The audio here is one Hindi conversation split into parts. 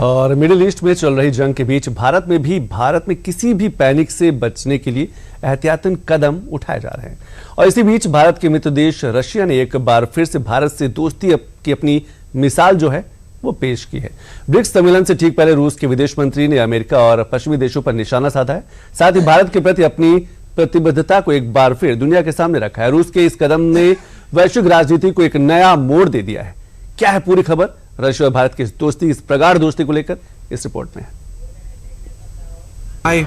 और मिडिल ईस्ट में चल रही जंग के बीच भारत में किसी भी पैनिक से बचने के लिए एहतियातन कदम उठाए जा रहे हैं। और इसी बीच भारत के मित्र देश रशिया ने एक बार फिर से भारत से दोस्ती की अपनी मिसाल जो है वो पेश की है। ब्रिक्स सम्मेलन से ठीक पहले रूस के विदेश मंत्री ने अमेरिका और पश्चिमी देशों पर निशाना साधा है। साथ ही भारत के प्रति अपनी प्रतिबद्धता को एक बार फिर दुनिया के सामने रखा है। रूस के इस कदम ने वैश्विक राजनीति को एक नया मोड़ दे दिया है। क्या है पूरी खबर रशिया और भारत की दोस्ती, इस प्रगाढ़ दोस्ती को लेकर इस रिपोर्ट में है।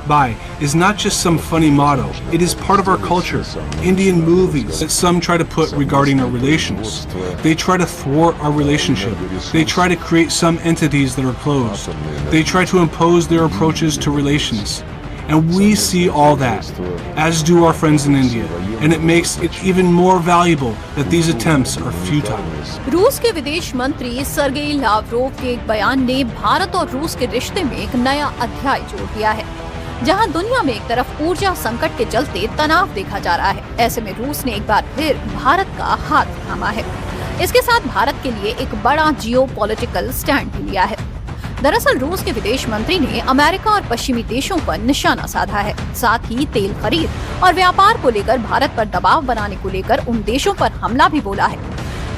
Bye is not just some funny motto, it is part of our culture. Indian movies that some try to put regarding our relations. They try to thwart our relationship. They try to create some entities that are closed. They try to impose their approaches to relations. And we see all that, as do our friends in India. And it makes it even more valuable that these attempts are futile. रूस के विदेश मंत्री सर्गेई लावरोव के एक बयान ने भारत और रूस के रिश्ते में एक नया अध्याय जोड़ दिया है। जहां दुनिया में एक तरफ ऊर्जा संकट के चलते तनाव देखा जा रहा है, ऐसे में रूस ने एक बार फिर भारत का हाथ थामा है। इसके साथ भारत के लिए एक बड़ा जियोपॉलिटिकल स्टैंड भी लिया है। दरअसल रूस के विदेश मंत्री ने अमेरिका और पश्चिमी देशों पर निशाना साधा है। साथ ही तेल खरीद और व्यापार को लेकर भारत पर दबाव बनाने को लेकर उन देशों पर हमला भी बोला है।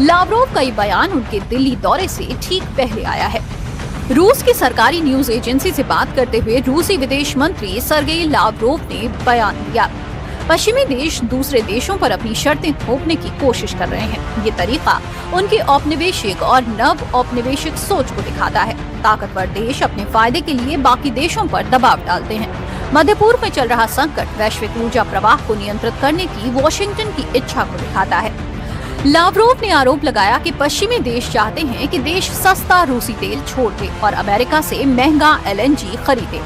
लावरोव का ये बयान उनके दिल्ली दौरे से ठीक पहले आया है। रूस की सरकारी न्यूज एजेंसी से बात करते हुए रूसी विदेश मंत्री सर्गेई लावरोव ने बयान दिया, पश्चिमी देश दूसरे देशों पर अपनी शर्तें थोपने की कोशिश कर रहे हैं। ये तरीका उनकी औपनिवेशिक और नव औपनिवेशिक सोच को दिखाता है। ताकतवर देश अपने फायदे के लिए बाकी देशों पर दबाव डालते हैं। मध्य पूर्व में चल रहा संकट वैश्विक ऊर्जा प्रवाह को नियंत्रित करने की वॉशिंगटन की इच्छा को दिखाता है। लावरोव ने आरोप लगाया कि पश्चिमी देश चाहते हैं कि देश सस्ता रूसी तेल छोड़ दे और अमेरिका से महंगा LNG खरीदे।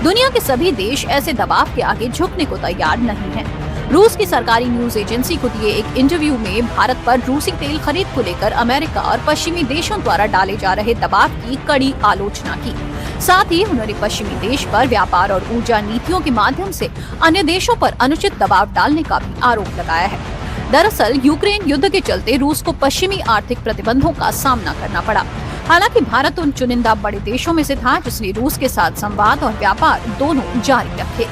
दुनिया के सभी देश ऐसे दबाव के आगे झुकने को तैयार नहीं हैं। रूस की सरकारी न्यूज एजेंसी को दिए एक इंटरव्यू में भारत पर रूसी तेल खरीद को लेकर अमेरिका और पश्चिमी देशों द्वारा डाले जा रहे दबाव की कड़ी आलोचना की। साथ ही उन्होंने पश्चिमी देश पर व्यापार और ऊर्जा नीतियों के माध्यम से अन्य देशों पर अनुचित दबाव डालने का भी आरोप लगाया है। दरअसल यूक्रेन युद्ध के चलते रूस को पश्चिमी आर्थिक प्रतिबंधों का सामना करना पड़ा। हालांकि भारत उन चुनिंदा बड़े देशों में से था जिसने रूस के साथ संवाद और व्यापार दोनों जारी रखे।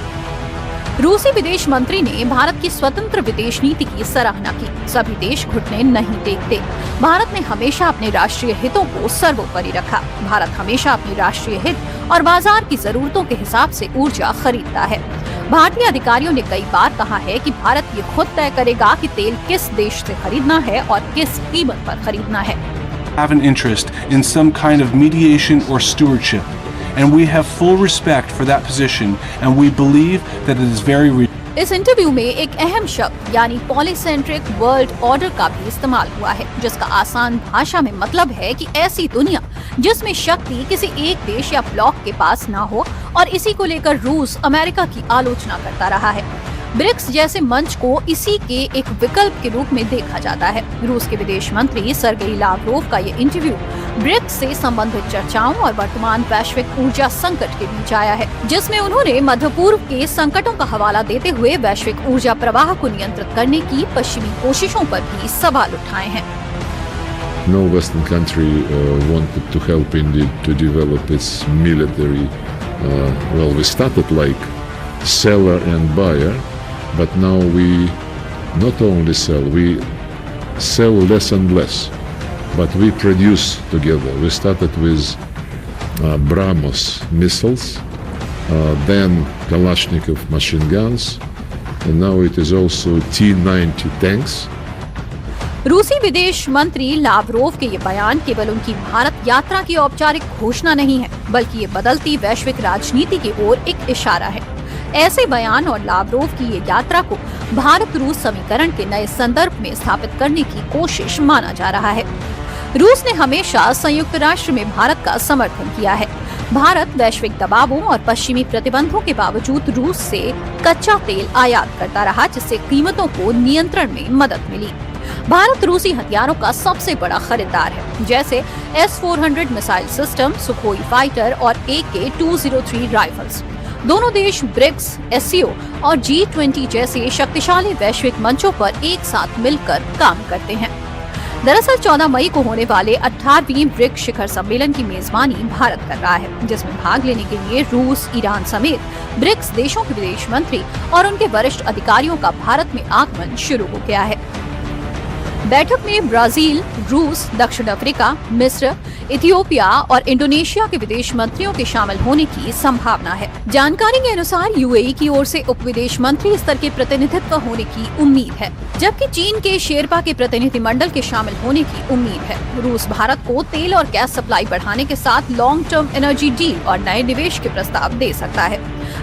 रूसी विदेश मंत्री ने भारत की स्वतंत्र विदेश नीति की सराहना की। सभी देश घुटने नहीं टेकते। भारत ने हमेशा अपने राष्ट्रीय हितों को सर्वोपरि रखा। भारत हमेशा अपने राष्ट्रीय हित और बाजार की जरूरतों के हिसाब से ऊर्जा खरीदता है। भारतीय अधिकारियों ने कई बार कहा है कि भारत ये खुद तय करेगा कि तेल किस देश से खरीदना है और किस कीमत पर खरीदना है। Have an interest in some kind of mediation or stewardship, and we have full respect for that position, and we believe that it is very real. इस इंटरव्यू में एक अहम शब्द यानी पॉलीसेंट्रिक वर्ल्ड ऑर्डर का भी इस्तेमाल हुआ है, जिसका आसान भाषा में मतलब है कि ऐसी दुनिया जिसमें शक्ति किसी एक देश या ब्लॉक के पास ना हो, और इसी को लेकर रूस अमेरिका की आलोचना करता रहा है। ब्रिक्स जैसे मंच को इसी के एक विकल्प के रूप में देखा जाता है। रूस के विदेश मंत्री सर्गेई लावरोव का ये इंटरव्यू ब्रिक्स से संबंधित चर्चाओं और वर्तमान वैश्विक ऊर्जा संकट के बीच आया है, जिसमें उन्होंने मध्य पूर्व के संकटों का हवाला देते हुए वैश्विक ऊर्जा प्रवाह को नियंत्रित करने की पश्चिमी कोशिशों पर भी सवाल उठाए हैं। No Western country wanted to help India to develop its military. We started like seller and buyer, but now we not only sell, we sell less and less, but we produce together. We started with BrahMos missiles, then Kalashnikov machine guns, and now it is also T-90 tanks. रूसी विदेश मंत्री लावरोव के ये बयान केवल उनकी भारत यात्रा की औपचारिक घोषणा नहीं है, बल्कि ये बदलती वैश्विक राजनीति की ओर एक इशारा है। ऐसे बयान और लावरोव की ये यात्रा को भारत रूस समीकरण के नए संदर्भ में स्थापित करने की कोशिश माना जा रहा है। रूस ने हमेशा संयुक्त राष्ट्र में भारत का समर्थन किया है। भारत वैश्विक दबावों और पश्चिमी प्रतिबंधों के बावजूद रूस से कच्चा तेल आयात करता रहा, जिससे कीमतों को नियंत्रण में मदद मिली। भारत रूसी हथियारों का सबसे बड़ा खरीदार है, जैसे S-400 missile system, Sukhoi fighter और AK-203 राइफल्स। दोनों देश ब्रिक्स, SCO और G20 जैसे शक्तिशाली वैश्विक मंचों पर एक साथ मिलकर काम करते हैं। दरअसल 14 मई को होने वाले 18वीं ब्रिक्स शिखर सम्मेलन की मेजबानी भारत कर रहा है, जिसमें भाग लेने के लिए रूस, ईरान समेत ब्रिक्स देशों के विदेश मंत्री और उनके वरिष्ठ अधिकारियों का भारत में आगमन शुरू हो गया है। बैठक में ब्राजील, रूस, दक्षिण अफ्रीका, मिस्र, इथियोपिया और इंडोनेशिया के विदेश मंत्रियों के शामिल होने की संभावना है। जानकारी के अनुसार यूएई की ओर से उप विदेश मंत्री स्तर के प्रतिनिधित्व होने की उम्मीद है, जबकि चीन के शेरपा के प्रतिनिधिमंडल के शामिल होने की उम्मीद है। रूस भारत को तेल और गैस सप्लाई बढ़ाने के साथ लॉन्ग टर्म एनर्जी डील और नए निवेश के प्रस्ताव दे सकता है।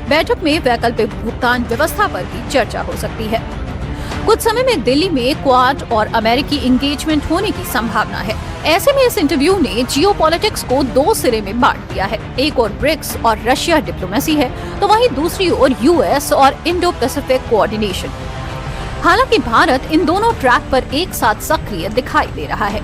बैठक में वैकल्पिक भुगतान व्यवस्था पर भी चर्चा हो सकती है। कुछ समय में दिल्ली में क्वाड और अमेरिकी एंगेजमेंट होने की संभावना है। ऐसे में इस इंटरव्यू ने जियोपॉलिटिक्स को दो सिरे में बांट दिया है। एक ओर ब्रिक्स और रशिया डिप्लोमेसी है, तो वहीं दूसरी ओर यूएस और इंडो पैसिफिक कोऑर्डिनेशन। हालांकि भारत इन दोनों ट्रैक पर एक साथ सक्रिय दिखाई दे रहा है।